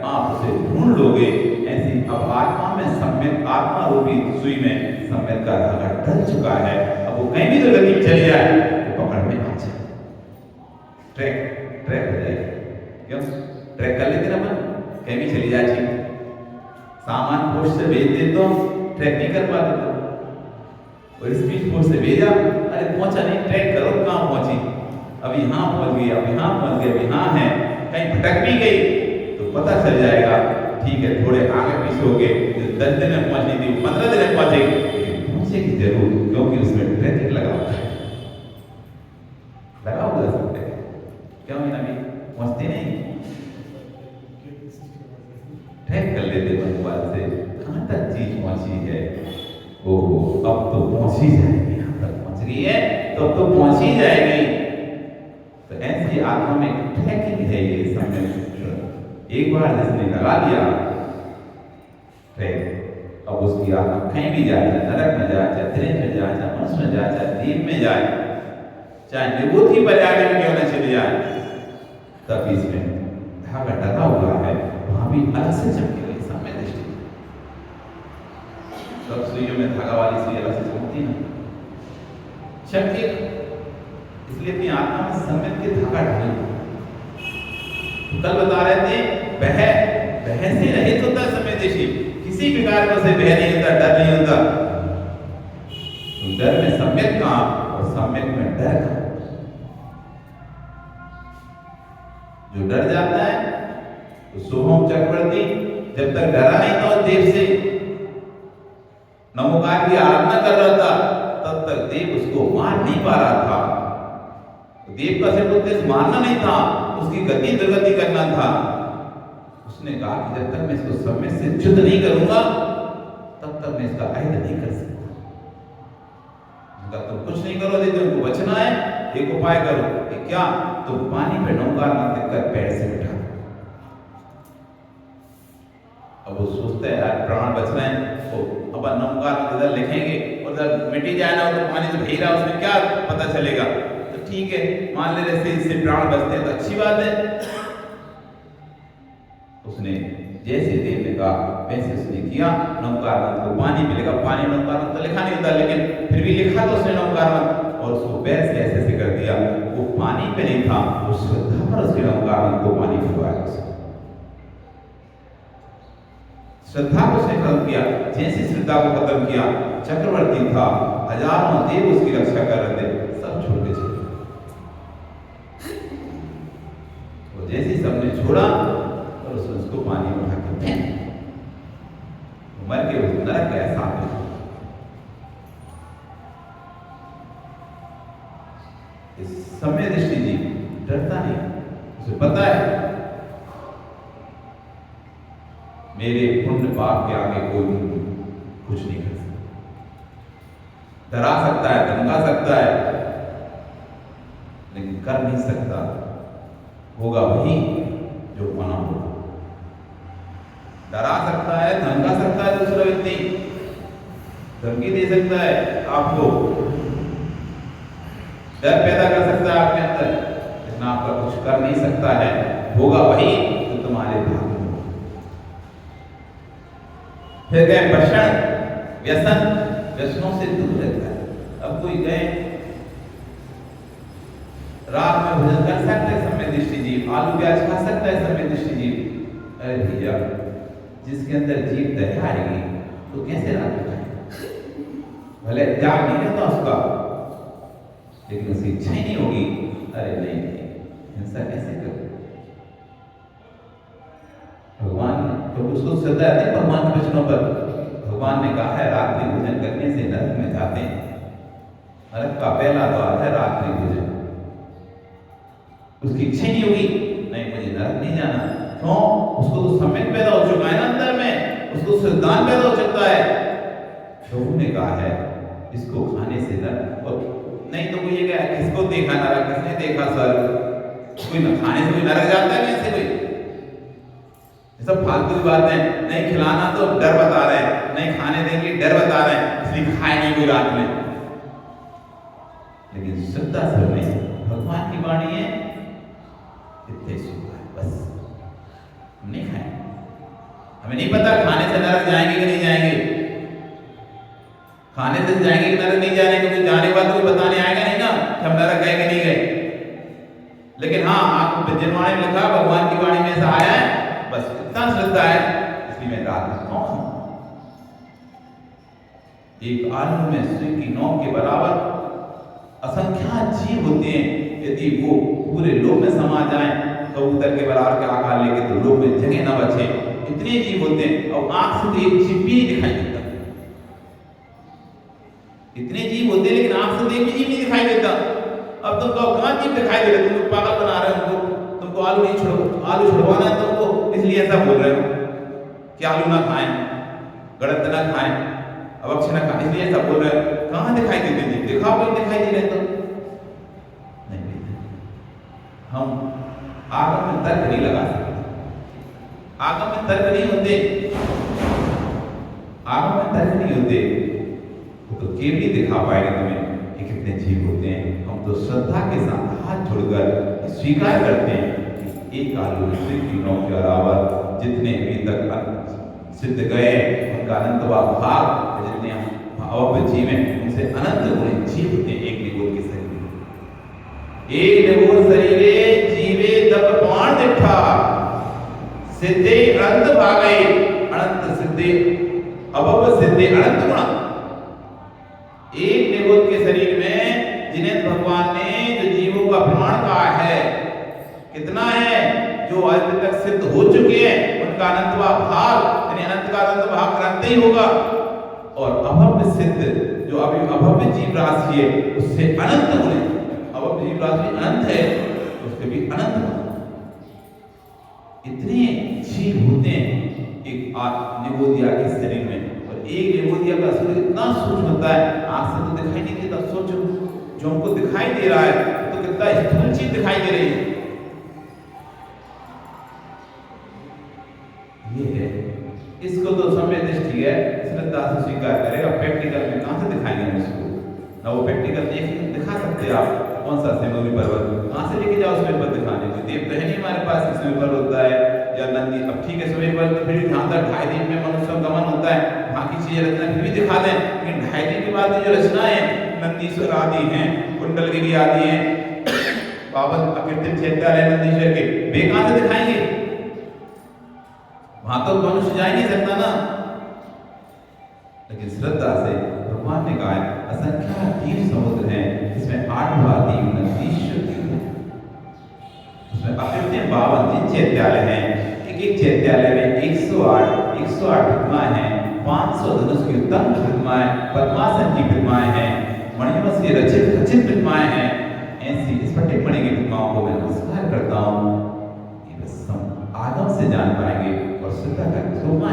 आप उसे ढूंढ लोगे। ऐसी अब आत्मा में सम्यक, आत्मा रूपी सुई में सम्यक का धागा डल चुका है, अब वो कहीं भी दुर्गति में चली जाए तो पकड़ में आ जाए, ट्रैक हो जाए। क्यों ट्रैक कर लेते ना अपन, कहीं भी चली जाए ठीक, सामान पोस्ट से भेज दे तो ट्रैक नहीं कर पाते, तो और स्पीड पोस्ट से भेजा, अरे पहुंचा नहीं, ट्रैक करो कहाँ पहुंची, अब यहाँ पहुंच गई, अब यहाँ पहुंच गई, अब यहाँ है, कहीं भटक भी गई तो पता चल जाएगा, ठीक है थोड़े आगे पीछे हो गए, 10 दिन में पहुंचनी थी 15 दिन में पहुंचेगी, पहुंचेगी जरूर, क्योंकि उसमें ट्रैक लगा होता है, लगा होगा सब ट्रैक, क्यों अभी पहुंचते नहीं, ट्रैक कर लेते मोबाइल से, कहाँ तक चीज पहुंची है, ओहो अब तो पहुंच ही जाएगी, यहाँ तक पहुंच गई है तो अब तो पहुंच ही जाएगी। तो ऐसी आत्मा में ट्रैकिंग है ये समय, एक बार जिसने लगा दिया ट्रैक, अब उसकी आत्मा कहीं भी जाए, चाहे नरक में जाए, चाहे त्रिंज में जाए, चाहे मनुष्य में जाए, चाहे दीप में जाए, चाहे विभूति पर्याय में क्यों न चली जाए, तब इसमें धागा डला हुआ है, वहां भी अलग से चमकेगी समय दृष्टि। सब सुइयों में धागा वाली सुई अलग से चमकती है, चमके, इसलिए अपनी आत्मा में समय के धागा डालो। कल बता रहे थे बह से रहित होता समय दृष्टि, किसी प्रकार का से बह नहीं होता, डर नहीं होता, तो डर में सम्यक का और सम्यक में डर का। जो डर जाता है तो शुभम चक्रवर्ती जब तक डरा नहीं था उस देव से, नमोकार की आराधना कर रहा था, तब तक देव उसको मार नहीं पा रहा था। तो देव का सिर्फ उद्देश्य मारना नहीं था, उसकी गति दुर्गति करना था। उसने कहा कि जब तक मैं इसको समय से च्युत नहीं करूंगा तब तक मैं इसका अहित नहीं कर सकता। तुम कुछ नहीं करो, यदि तुमको बचना है एक उपाय करो, कि क्या, तो पानी पे नौकार मत लिखकर पैर से बिठा। अब वो सोचता है यार प्राण बचना है, तो अब नौकार इधर लिखेंगे और उधर मिटी जाए ना, तो पानी तो भीग रहा, उसमें क्या पता चलेगा, तो ठीक है मान ले रहे इससे प्राण बचते हैं तो अच्छी बात है। उसने जैसे देव ने कहा वैसे उसने किया, नौकारमत को पानी मिलेगा, पानी नौकारमत तो लिखा नहीं होता, लेकिन फिर भी लिखा तो उसने नौकारमत, और उसको पैर से ऐसे कर दिया, वो पानी पे नहीं था, वो श्रद्धा पर उसके नौकारमत को पानी पिलवाया। श्रद्धा को उसने खत्म किया, जैसे श्रद्धा को खत्म किया, चक्रवर्ती था, हजारों देव उसकी रक्षा कर रहे थे, सब छोड़ के चले। तो जैसे सबने छोड़ा और उसको पानी में उठा के मर के उस नरक के एहसास में। इस समय दृष्टि जी डरता नहीं, उसे पता है मेरे पुण्य पाप के आगे कोई कुछ नहीं कर सकता, डरा सकता है, धमका सकता है, लेकिन कर नहीं सकता, होगा वही जो होना होगा। डरा सकता है, धमका सकता है, दूसरा व्यक्ति धमकी दे सकता है आपको, डर पैदा कर सकता है आपके अंदर, लेकिन आपका कुछ कर नहीं सकता है। होगा वही जो तुम्हारे भाग्य में होगा। फिर गए बर्षण, व्यसन, व्यसनों से दूर रहता है। अब कोई गए रात में भोजन कर सकता है समय दृष्टि जीव, आलू प्याज खा सकता है समय दृष्टि जीव। अरे भैया, जिसके अंदर जीव दया आएगी तो कैसे रात में खाएगा? भले त्याग नहीं रहता उसका, लेकिन उसकी इच्छा ही नहीं होगी। अरे नहीं, हिंसा कैसे कर? भगवान तो उसको श्रद्धा है भगवान के वचनों पर। भगवान ने कहा है रात्रि भोजन करने से नरक में जाते हैं। नरक का पहला द्वार है रात्रि भोजन। उसकी इच्छा नहीं होगी, नहीं मुझे नरक नहीं जाना। क्यों? उसको तो सम्यक पैदा हो चुका है ना अंदर में, उसको श्रद्धान पैदा हो चुका है। प्रभु ने कहा है इसको खाने से नरक, और नहीं तो कोई ये क्या किसको देखा नरक, किसने देखा स्वर्ग? कोई न खाने से कोई नरक जाता है कैसे? कोई सब फालतू की बात है। नहीं खिलाना तो डर बता रहे हैं, नहीं खाने देंगे डर बता रहे हैं, इसलिए खाए नहीं कोई रात में। लेकिन श्रद्धा से नहीं, भगवान की वाणी है इतने सुख है, बस हम नहीं खाए। हमें नहीं पता खाने से नरक जाएंगे कि नहीं जाएंगे, खाने से जाएंगे कि नरक नहीं जाने, क्योंकि जाने के बाद कोई बताने आएगा नहीं ना कि हम नरक गए कि नहीं गए। लेकिन हाँ, आपको जनवाणी में लिखा भगवान की वाणी में ऐसा आया है, बस इतना श्रद्धा है इसलिए मैं रात में खाऊं। एक आलू में सुई की नोक के बराबर असंख्यात जीव होते हैं। यदि वो पूरे लोक में समा जाएं, कबूतर के बराबर के आकार लेके, तो लोक में जगह न बचे। इतने जीव होते हैं और आंख से तो एक जीव भी नहीं दिखाई देता। इतने जीव होते हैं लेकिन आंख से तो एक भी जीव नहीं दिखाई देता। अब तुम कहो कहां जीव दिखाई दे रहे? तुम पागल बना रहे हो तुमको आलू नहीं आलू छुड़वाना है तुमको, इसलिए ऐसा बोल रहे हो कि आलू ना खाएं, गलत ना खाएं, अवक्ष ना खाएं, इसलिए ऐसा बोल रहे हो। कहां दिखाई देते जीव? दिखाओ कोई दिखाई दे रहे तो नहीं देते। हम आगम में तर्क नहीं लगा सकते, आगम में तर्क नहीं होते, आगम में तर्क नहीं होते, तो केवल दिखा पाएंगे तुम्हें कि कितने जीव होते हैं। हम तो श्रद्धा के साथ हाथ जोड़कर स्वीकार करते हैं कि एक आलू की नौ के अलावा जितने अभी तक सिद्ध गए उनका अनंत भाग, जितने अवभ्य जीव हैं उनसे अनंत गुणे जीव होते हैं। एक निगोद के शरीर में, एक निगोद शरीरे जीवे तप प्राण दिठा, सिद्धे अनंत भागे, अनंत सिद्धे अवभ्य सिद्धे अनंत गुणा। एक निगोद के शरीर में जिन्हें भगवान ने जो जीवों का प्रमाण कहा है, कितना है? जो आज तक सिद्ध हो चुके हैं उनका अनंत भाग, यानी अनंत का अनंत भाग अनंत ही होगा। और अभव्य सिद्ध जो अभी अभव्य जीव राशि है उससे अनंत गुणे, अभव्य जीव राशि अनंत है उसके भी अनंत गुण। इतने जीव होते हैं एक निगोदिया के शरीर में, और एक निगोदिया का शरीर इतना सूक्ष्म होता है, आंख से तो दिखाई नहीं देता। सोचो जो हमको दिखाई दे रहा है तो कितना स्थूल चीज दिखाई दे रही है। ये है, इसको तो समय दृष्टि है, श्रद्धा से स्वीकार करेगा। प्रैक्टिकल में कहां से दिखाएंगे हम इसको? ना वो प्रैक्टिकल दिखा सकते हैं आप। कौन सा सिमोगी पर्वत कहां से लेके जाओ समय पर दिखाने को? देव तो है नहीं हमारे पास कि समय पर होता है या नंदी। अब ठीक है समय पर तो फिर भी जहां तक 2.5 दिन में मनुष्य का गमन होता है, बाकी चीजें रचना फिर भी दिखा दें, लेकिन 2.5 दिन के बाद जो रचनाएं नंदीश्वर आदि हैं, कुंडलगिरी आदि हैं, पावन अकृत्रिम चैत्यालय नंदीश्वर के, वे कहां से दिखाएंगे? वहां तो मनुष्य जा ही नहीं सकता ना। लेकिन श्रद्धा से भगवान ने कहा है असंख्यात तीर समुद्र हैं, इसमें 8वां द्वीप नंदीश्वर द्वीप है। उसमें अकृत्रिम 52 जिन चैत्यालय हैं, एक चैत्यालय में 108 प्रतिमाएं हैं, 500 धनुष की उत्तम प्रतिमाएं, पद्मासन की प्रतिमाएं हैं, मणिमय से रचित प्रतिमाएं हैं। ऐसी स्फटिक मणि की प्रतिमाओं को मैं नमस्कार करता हूँ। ये बस हम आगम से जान पाएंगे और श्रद्धा का स्वरूप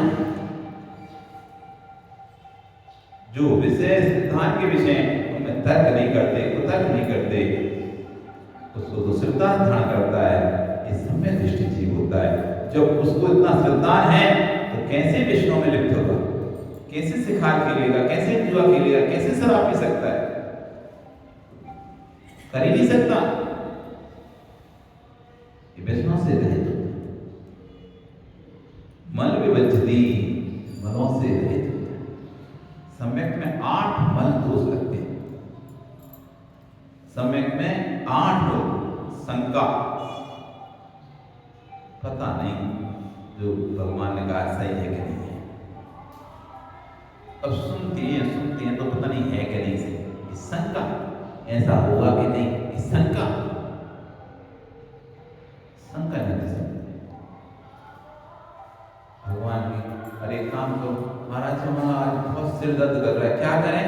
जो विषय सिद्धांत के विषय उनमें तर्क नहीं करते, कुतर्क नहीं करते, उसको तो श्रद्धा धारण करता है। ये सम्यक दृष्टि जीव होता है। जब उसको इतना श्रद्धान है तो कैसे विष्णु में लिप्त होगा, कैसे शिकार खेलेगा, कैसे जुआ खेलेगा, कैसे शराब पी सकता है? कर ही नहीं सकता। ये व्यसनों से रहित होता है। मल विवज्जति, मलों से रहित होता है। सम्यक में 8 मल दोष लगते हैं। सम्यक में 8 मल शंका, पता नहीं जो भगवान ने कहा सही है कि नहीं है। अब सुनते हैं तो पता नहीं है कि नहीं सही। शंका, ऐसा होगा कि नहीं, शंका नहीं कर सकते भगवान की। अरे काम करो महाराज, हमारा आज बहुत सिर दर्द कर रहा है, क्या करें?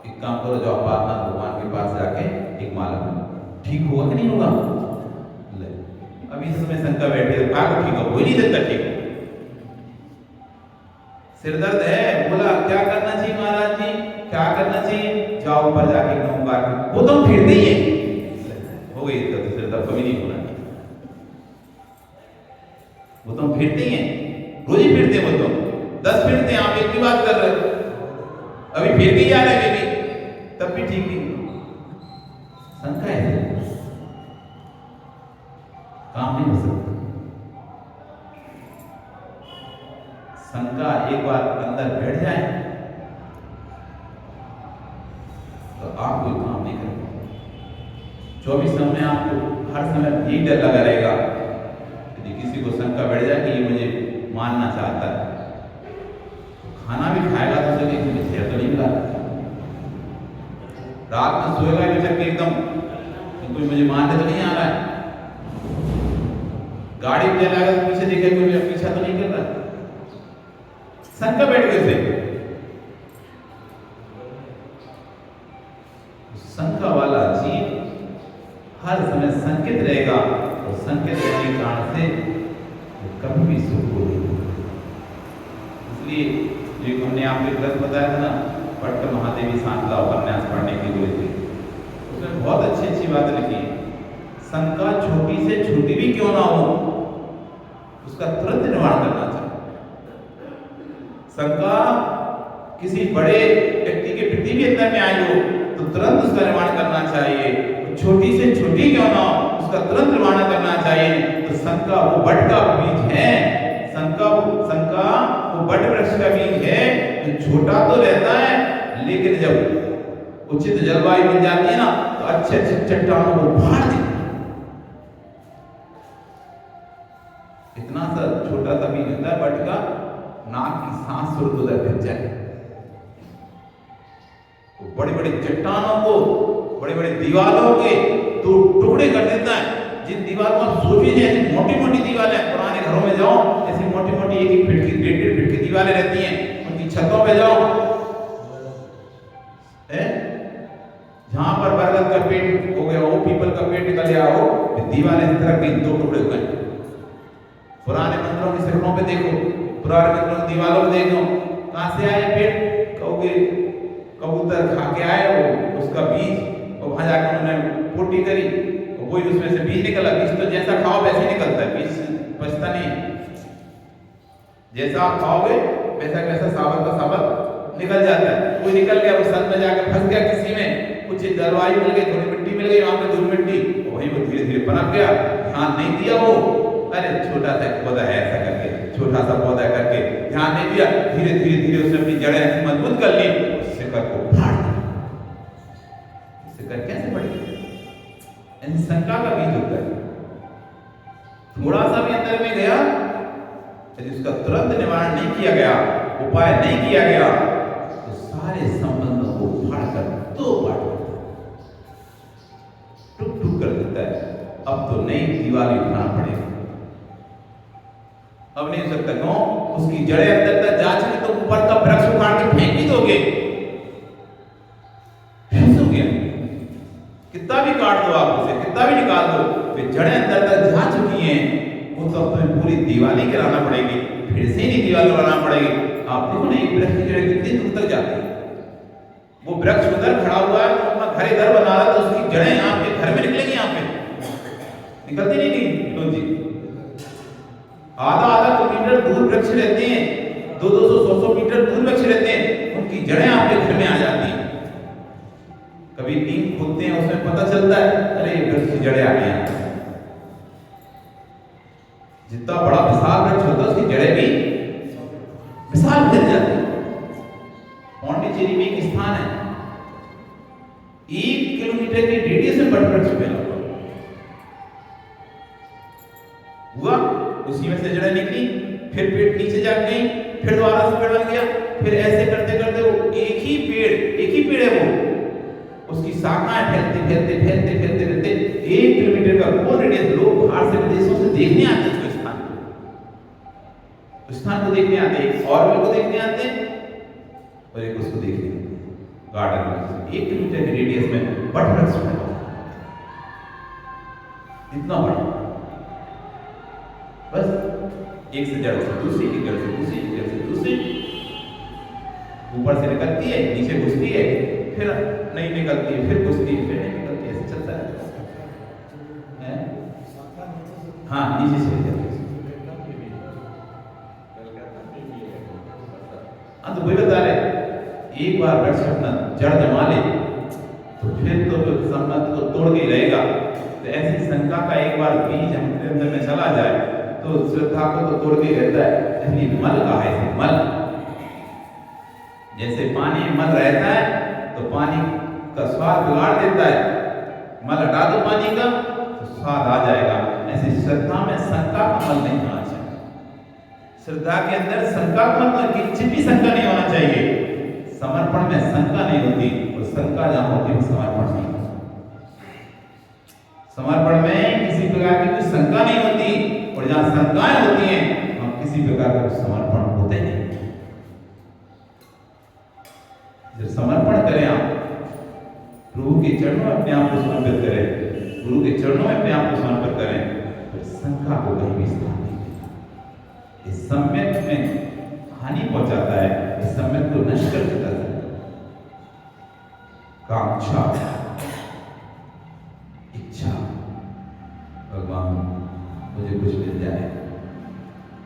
एक काम करो, जाओ प्रार्थना भगवान के पास जाके एक माला लो, ठीक होगा कि नहीं होगा? ले, अभी इसमें शंका बैठी है, क्या ठीक हो, कोई नहीं सकता ठीक हो। सिर दर्द है, बोला क्या करना चाहिए महाराज जी, क्या करना चाहिए? जाओ ऊपर जाके नमस्कार, वो तो फिरते ही है, हो गई तो सिर दर्द कभी नहीं होना। वो तो फिरते ही हैं, रोज ही फिरते हैं, वो तो 10 फिरते हैं, आप एक की बात कर रहे हो, अभी फिर के जा रहे हैं भी, तब भी ठीक नहीं। शंका है, काम नहीं हो सकता। शंका एक बार अंदर बैठ जाए तो आप कोई काम नहीं करेंगे। 24 समय आपको हर समय भी डर लगा रहेगा। यदि किसी को शंका बैठ जाए कि ये मुझे मानना चाहता है, तो खाना भी खाएगा तो उसे मुझे तो नहीं मिला, रात में सोएगा बेचक के एकदम कोई मुझे मारने तो नहीं आ रहा है, गाड़ी में चलाएगा तो पीछे देखे कोई मेरा पीछा तो नहीं कर रहा। शंका बैठ गए थे। शंका वाला जीव हर समय संकित रहेगा, और संकित रहने के कारण से कभी भी सुख को नहीं। इसलिए जो हमने आपको ग्रंथ बताया था ना, पट्ट महादेवी सांतला उपन्यास पढ़ने की बोले थे, उसमें बहुत अच्छी बात लिखी है। शंका छोटी से छोटी भी क्यों ना हो, उसका तुरंत निवारण करना चाहिए। शंका किसी बड़े व्यक्ति के प्रति भी अंदर में आई हो तो तुरंत उसका निवारण करना चाहिए। छोटी से छोटी क्यों ना हो, उसका तुरंत निवारण करना चाहिए। तो शंका वो बट का बीज है, शंका वो बट वृक्ष का बीज है, जो छोटा तो रहता है, लेकिन जब उचित जलवायु मिल जाती है ना, तो अच्छे चट्टानों को फाड़ देती है। इतना सा छोटा सा बीज होता है बट का, नाक की सांस उधर गिर जाए, बड़ी बड़ी चट्टानों को, बड़ी बड़ी दीवारों के तो टुकड़े कर देता है। जिन दीवारों पर सोची ऐसी मोटी मोटी दीवारें, पुराने घरों में जाओ, ऐसी मोटी मोटी एक फीट की 1.5 फीट की दीवारें रहती हैं, उनकी छतों पे जाओ, जहां पर बरगद का पेड़ हो गया हो, पीपल का पेड़ निकल गया हो, दीवारें इस तरह की 2 टुकड़े हो गए। पुराने मंदिरों की शिखरों पे देखो, पुराने मंदिरों की दीवारों पे देखो, कहां से आए पेड़? कहोगे कबूतर खा के आए वो उसका बीज, और वहां जाकर उन्होंने पोटी करी, और कोई उसमें से बीज निकला। बीज तो जैसा खाओ वैसे ही निकलता है, बीज बचता नहीं। जैसा आप खाओगे वैसा वैसा साबत का साबत निकल जाता है। कोई निकल गया, वो सन में जाकर फंस गया किसी में, कुछ जलवायु मिल गई, थोड़ी मिट्टी मिल गई, वहां पे धूल मिट्टी, वहीं वो धीरे धीरे पनप गया। ध्यान नहीं दिया वो, अरे छोटा सा पौधा है ऐसा करके, छोटा सा पौधा करके ध्यान नहीं दिया, धीरे धीरे धीरे उसने अपनी जड़ें ऐसी मजबूत कर ली, शिखर को फाड़ दिया। शिखर कैसे बढ़ेगी? शंका का बीज होता है, थोड़ा सा भी अंदर में गया, यदि उसका तुरंत निवारण नहीं किया गया, उपाय नहीं किया गया, तो सारे संबंधों को फाड़कर 2 पार्ट टुक टुक कर देता है। अब तो नई दीवार उठाना पड़ेगा, अब नहीं हो सकता। क्यों? उसकी जड़ें अंदर तक जा चुकी, तो ऊपर का वृक्ष उखाड़ के फेंक भी दोगे, कितना भी काट दो आप उसे, कितना भी निकाल दो, वे जड़ें अंदर तक जा चुकी हैं। वो तो तुम्हें पूरी दीवार गिराना पड़ेगी, फिर से नहीं दीवार बनाना पड़ेगी। आप देखो ना, एक वृक्ष की जड़ें कितनी दूर तक जाती है। वो वृक्ष उधर खड़ा हुआ है, अपना घर इधर बना रहा है, तो उसकी जड़ें आपके घर में निकलेंगी, यहाँ पे निकलती नहीं गई जी। आधा किलोमीटर दूर वृक्ष रहते हैं, 200-100 मीटर दूर वृक्ष रहते हैं, उनकी जड़ें आपके घर में आ जाती हैं। कभी कभी नींद खोलते हैं उसमें पता चलता है अरे वृक्ष की जड़ें आ गई हैं। जितना बड़ा विशाल वृक्ष होता है उसकी जड़ें भी विशाल फैल जाती है। पौंडीचेरी में एक स्थान है 1 किलोमीटर के रेडियस में बट वृक्ष फैला हुआ, उसी में से जड़ें निकली, फिर पेड़ नीचे जा गई, फिर दोबारा से पेड़ बन गया, फिर ऐसे करते करते वो एक ही पेड़ है वो, उसकी शाखाएं फैलते फैलते फैलते फैलते फैलते 1 किलोमीटर का पूर्ण रेडियस। लोग बाहर से विदेशों से देखने आते हैं उस स्थान को देखने आते हैं, और को देखने आते हैं और एक उसको देखने आते हैं गार्डन में। 1 किलोमीटर के रेडियस में बट वृक्ष फैला इतना बड़ा, बस एक से जड़ से दूसरी, एक जड़ से दूसरी, एक जड़ से दूसरी, ऊपर से निकलती है, नीचे घुसती है, फिर नहीं निकलती है, फिर घुसती है, फिर नहीं निकलती है, ऐसे चलता है। हाँ, नीचे से निकलती है। हाँ, तो वही बता रहे, एक बार वृक्ष अपना जड़ जमा ले तो फिर तो संबंध तो तोड़ के ही रहेगा। तो ऐसी शंका का एक बार बीज हमारे अंदर में चला जाए तो श्रद्धा को तो तोड़ के रहता है। इसलिए मल कहा है, मल जैसे पानी में मल रहता है तो पानी का स्वाद बिगाड़ देता है, मल हटा दो पानी का तो स्वाद आ जाएगा। ऐसे श्रद्धा में शंका का मल नहीं होना चाहिए। श्रद्धा के अंदर शंका का मल, किंचित भी शंका नहीं होना चाहिए। समर्पण में शंका नहीं होती, और शंका जहां होती है समर्पण नहीं होता। समर्पण में किसी प्रकार की कोई शंका नहीं होती, और जहां शंकाएं होती हैं हम किसी प्रकार का समर्पण होते नहीं। जब समर्पण करें, आप प्रभु के चरणों में अपने आप को समर्पित करें, गुरु के चरणों में अपने आप को समर्पित करें, फिर शंका को कहीं भी स्थान नहीं देते। इस सम्यक में हानि पहुंचाता है, इस सम्यक को नष्ट कर देता है। कांक्षा, इच्छा, भगवान मुझे कुछ मिल जाए,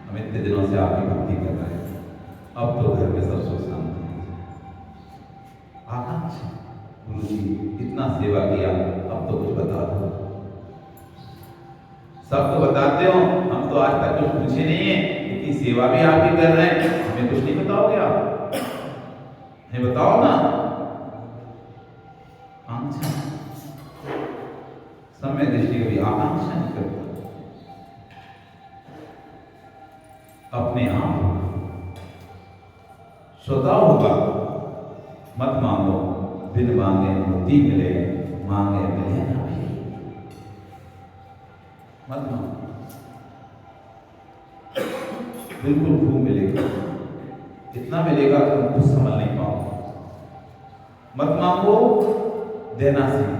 हम इतने दिनों से आपकी भक्ति कर रहे हैं, अब तो घर में सब सुख शांति। आकांक्षा, गुरु जी इतना सेवा किया, अब तो कुछ बता दो। सब तो बताते हो, हम तो आज तक कुछ पूछे नहीं है, इतनी सेवा भी आप ही कर रहे हैं, हमें कुछ नहीं बताओगे आप? नहीं बताओ ना। आकांक्षा, समय दृष्टि कभी आकांक्षा नहीं करता। अपने आप स्वतः होगा। मत मांगो, बिन मांगे मुक्ति मिले, मांगे मिले ना भी। मत मांगो, बिल्कुल खूब मिलेगा, इतना मिलेगा कि तुम कुछ समझ नहीं पाओगे। मत मांगो, देना सीखो।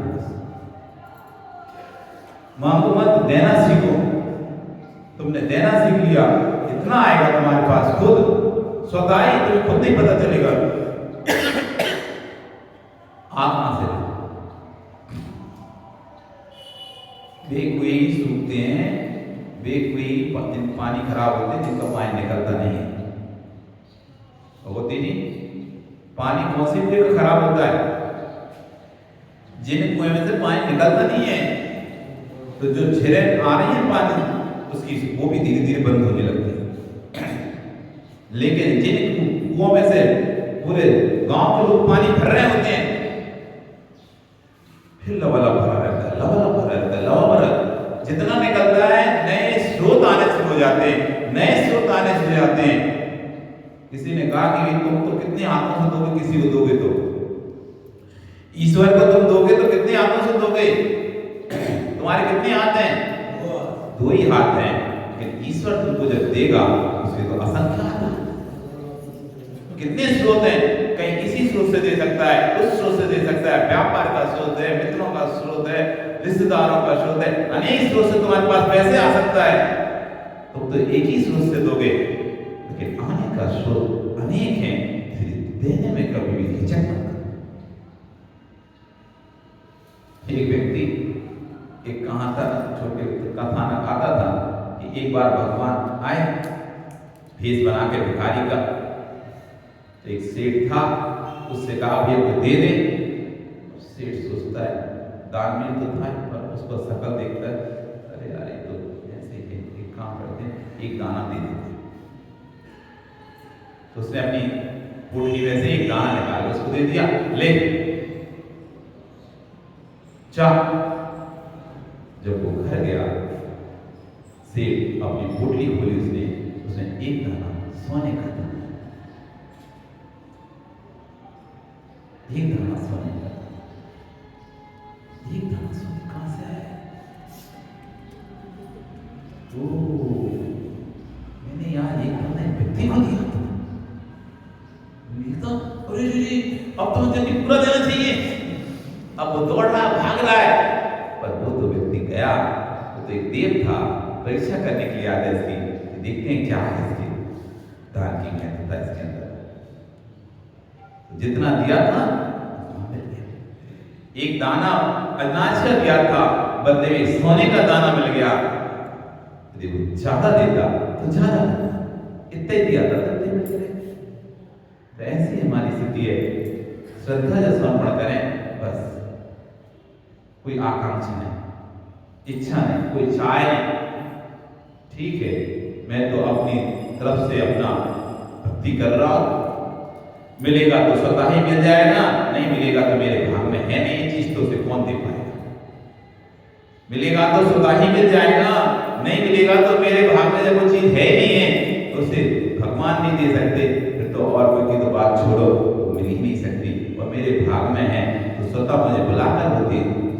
मांगो मत, देना सीखो। तुमने देना सीख लिया, इतना आएगा तुम्हारे पास खुद स्वतः ही, तुम्हें खुद नहीं पता चलेगा आत्मा से। वे कोई सूखते हैं, वे कोई पानी खराब होते हैं जिनका पानी निकलता नहीं है, होती नहीं। पानी कौन सी कुएं का खराब होता है? जिन कुएं में से पानी निकलता नहीं है, तो जो झिरें आ रही है पानी उसकी, वो भी धीरे धीरे बंद होने लगती है। लेकिन जिन कुओं में से पूरे गांव के लोग पानी भर रहे होते हैं, फिर लबालब भरा रहता है, लबालब भरा रहता है, लबालब जितना निकलता है, नए स्रोत आने शुरू हो जाते हैं, नए स्रोत आने शुरू हो जाते हैं। किसी ने कहा कि तुम तो कितने हाथों से दोगे, किसी को दोगे तो ईश्वर को तुम दोगे तो कितने हाथों से दोगे? तुम्हारे कितने हाथ हैं? 2 ही हाथ हैं। लेकिन ईश्वर तुमको जब देगा उसके तो असंख्य हाथ हैं। कितने स्रोत हैं? कहीं किसी स्रोत से दे सकता है, उस स्रोत से दे सकता है, व्यापार का स्रोत है, मित्रों का स्रोत है, रिश्तेदारों का स्रोत है, अनेक स्रोत से तुम्हारे पास पैसे आ सकता है। तुम तो एक ही स्रोत से दोगे, लेकिन आने का स्रोत अनेक हैं, देने में कभी भी हिचक मत। एक व्यक्ति एक कहा था, छोटे कथानक खाता था कि एक बार भगवान आए भेष बना के भिखारी का। तो एक सेठ था, उससे कहा भैया को दे दे। सेठ सोच सोचता है दान में तो था, पर उसको शकल देखकर अरे यार ये तो ऐसे ही है, एक काम करते हैं, एक दाना दे देते हैं। तो उसने अपनी पुटली में से एक दाना निकाल के उसको दे दिया, ले जा। जब वो घर गया, सेठ अपनी पुटली खोली, उसने एक दाना सोने का दाना, एक दाना सोने का, एक दाना सोने कहां से आया? ओ, मैंने यार एक दाना व्यक्ति को दिया था। तो अरे अब तो मुझे पूरा देना चाहिए। अब वो दौड़ रहा, भाग रहा है, पर वो तो व्यक्ति गया, वो तो एक देव था, परीक्षा करने के लिए आया इसकी, देखते हैं क्या है इसके दान की महत्वता इसके अंदर। तो जितना दिया था एक दाना अनाज का दिया था, बदले में सोने का दाना मिल गया। यदि वो ज्यादा देता तो ज्यादा, इतना ही दिया था तो मिल गया। तो ऐसी हमारी स्थिति है, श्रद्धा जब समर्पण करें, बस कोई आकांक्षा नहीं, इच्छा नहीं, कोई चाह नहीं, ठीक है मैं तो अपनी तरफ से अपना भक्ति कर रहा हूं, मिलेगा तो स्वतः ही मिल जाएगा, नहीं मिलेगा तो मेरे भाग में है नहीं, ये चीज तो उसे कौन दे पाएगा। मिलेगा तो स्वतः ही मिल जाएगा, नहीं मिलेगा तो मेरे भाग में जब वो चीज है नहीं है तो उसे भगवान नहीं दे सकते, फिर तो और कोई की तो बात छोड़ो, वो मिल ही नहीं सकती। और मेरे भाग में है तो स्वतः मुझे बुलाकर वो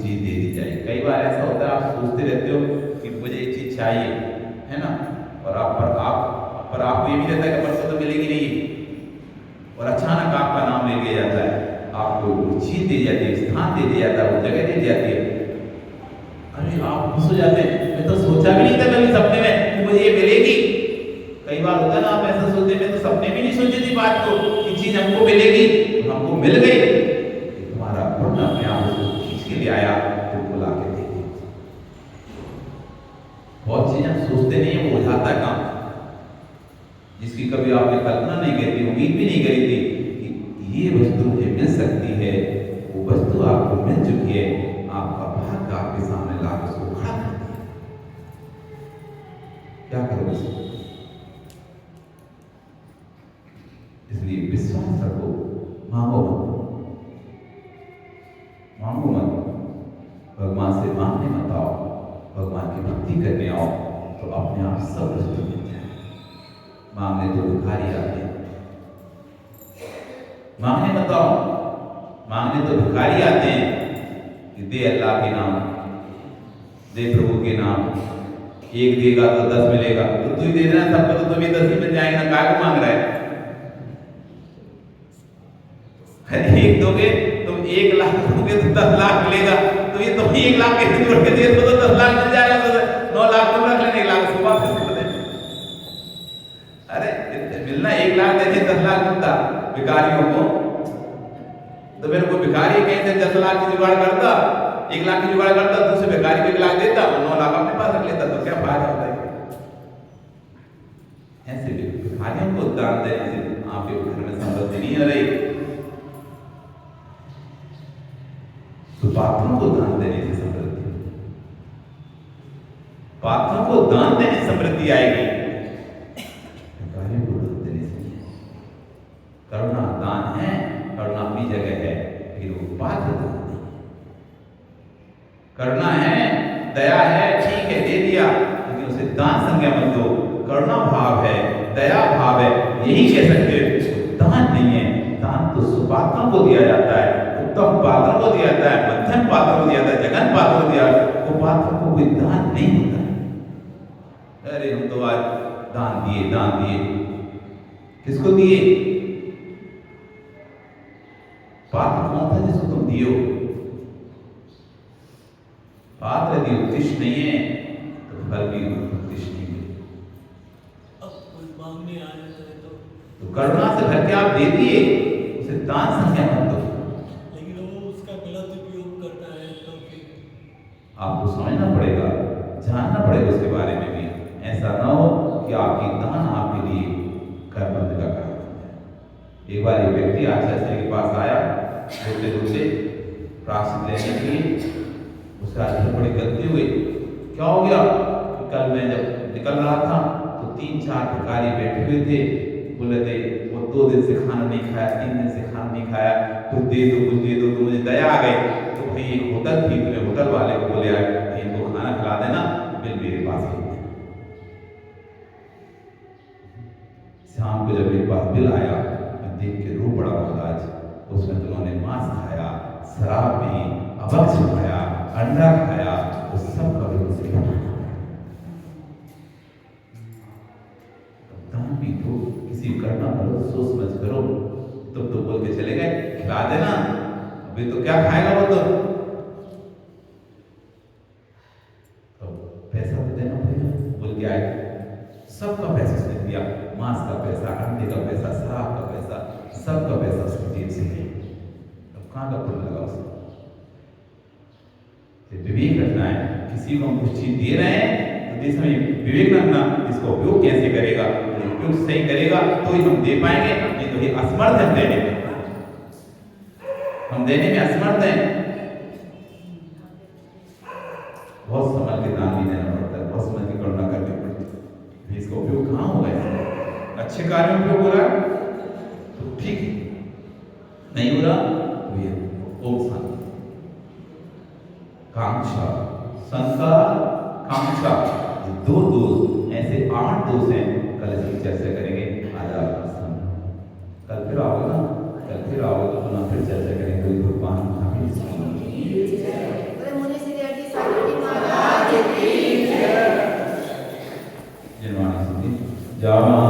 चीज दे दी जाए। कई बार ऐसा होता है, आप सोचते रहते हो कि मुझे ये चीज चाहिए, है ना, और आपको ये भी रहता है कि परसों तो मिलेगी नहीं, और अचानक आपका नाम ले लिया जाता है, आपको चीज दी जाती है, स्थान दे दिया जाता है, वो जगह दी जाती है। अरे आप खुश हो जाते हैं, मैं तो सोचा भी नहीं था कभी सपने में कि मुझे ये मिलेगी। कई बार होता है ना, आप ऐसा सोचते हैं, मैं तो सपने में नहीं सोची थी बात को कि चीज हमको मिलेगी, तो हमको मिल गई। तुम्हारा पुण्य अपने आप उसको खींच के ले आया, तो बुला के दे दिया। बहुत चीजें हम सोचते नहीं है, वो हो जाता है काम, जिसकी कभी आपने कल्पना नहीं करी थी, उम्मीद भी नहीं करी थी कि ये वस्तु मुझे मिल सकती है, वो वस्तु आपको मिल चुकी है, आपका भाग्य आपके सामने ला के उसको खड़ा कर दिया। क्या करोगे? इसलिए विश्वास रखो, मांगो मत, भगवान से मांगने मत आओ, भगवान की भक्ति करने आओ, तो अपने आप सब वस्तु मिल जाए। मांगने तो भिखारी आते हैं, मांगने मत आओ, मांगने तो भिखारी आते हैं कि दे अल्लाह के नाम, दे प्रभु के नाम, एक देगा तो 10 मिलेगा, तो तू ही दे देना सबको, तो तुम्हें 10 ही मिल जाएगा, काय को मांग रहा है? एक दोगे तुम 1 लाख दोगे तो 10 लाख मिलेगा, तो ये तुम 1 लाख कैसे जोड़ के दे दो तो 10 लाख मिल जाएगा, तो 9 लाख तुम रख लेना, 1 लाख उसको वापस कर देना। अरे मिलना 1 लाख देने 10 लाख मिलता भिखारियों को, तो मेरे को भिखारी कहीं से 10 लाख की जुगाड़ करता, 1 लाख की जुगाड़ करता, तो उसे भिखारी को 1 लाख देता और 9 लाख अपने पास रख लेता, तो क्या फायदा होता है? ऐसे भिखारियों को दान देने से आपके घर में समृद्धि नहीं हो रही, पात्रों को दान देने से समृद्धि, पात्रों को दान देने से समृद्धि आएगी, भिखारियों को दान देने से। करुणा दान है, करुणा अपनी जगह है, फिर वो पात्र दान नहीं। करुणा है, दया है, ठीक है दे दिया, लेकिन उसे दान संज्ञा मत दो। करुणा भाव है, दया भाव है, यही कह सकते हो, इसको दान नहीं है। दान तो सुपात्रों को दिया जाता है, उत्तम पात्रों को दिया जाता है, मध्यम पात्रों को दिया जाता है, जघन पात्रों को दिया जाता है, वो पात्रों को कोई दान नहीं होता है। अरे हम तो आज दान दिए, किसको दिए? पात्र कौन था जिसको तुम दियो? पात्र यदि उत्कृष्ट नहीं है तो फल भी उत्कृष्ट नहीं है। अब कोई मांगने आ जाता है तो करुणा से भर के आप दे दिए, उसे दान संज्ञा मत दो। लेकिन वो उसका गलत उपयोग करता है, तो फिर आपको समझना पड़ेगा, जानना पड़ेगा उसके बारे में भी। ऐसा ना हो कि आपकी दान आपके लिए कर बंद का कारण है। एक बार एक व्यक्ति आचार्य के पास आया, रोते रोते प्राश्चित लेने के लिए। उसके आज बड़ी गलती हुई। क्या हो गया कि कल मैं जब निकल रहा था तो 3-4 भिखारी बैठे हुए थे, बोले थे वो 2 दिन से खाना नहीं खाया, 3 दिन से खाना नहीं खाया, कुछ दे दो कुछ दे दो। तो मुझे दया आ गई, तो भाई एक होटल थी, तो होटल वाले को बोले यार इनको खाना खिला देना, बिल मेरे पास ही। शाम को जब मेरे पास बिल आया, मैं देख के रो पड़ा महाराज। उसमें तो उन्होंने मांस खाया, शराब पी, अभक्ष खाया, अंडा खाया, उस सब का बिल मुझे पड़ा। दान भी तो किसी करना करो, सोच समझ करो। तुम तो बोल के चले गए खिला देना, अभी तो क्या खाएगा वो तो पैसा तो देना पड़ेगा। बोल के आए, सबका पैसा उसने दिया, मांस का पैसा, अंडे का पैसा, शराब का पैसा, सबका पैसा उसकी जेब से लिया। अब कहाँ का पुण्य लगा उसको? विवेक रखना है। किसी को हम कुछ चीज दे रहे हैं तो देश में विवेक रखना, इसका उपयोग कैसे करेगा, उपयोग सही करेगा तो ही हम दे पाएंगे, नहीं तो ये असमर्थ है देने में। हम देने में असमर्थ हैं। बहुत समझ के दान भी देना पड़ता है, बहुत समझ के करुणा करनी पड़ती है। इसका उपयोग कहाँ होगा? अच्छे कार्यों में उपयोग हो रहा है तो ठीक है, नहीं हो रहा तो ये ओम शांति। कांक्षा, संसार, कांक्षा, ये 2 दोष, ऐसे 8 दोष हैं। कल इसकी चर्चा करेंगे। आज आप कल फिर आओगे ना, कल फिर आओगे तो पुनः फिर चर्चा करेंगे। भगवान जिनवाणी सुधी जामा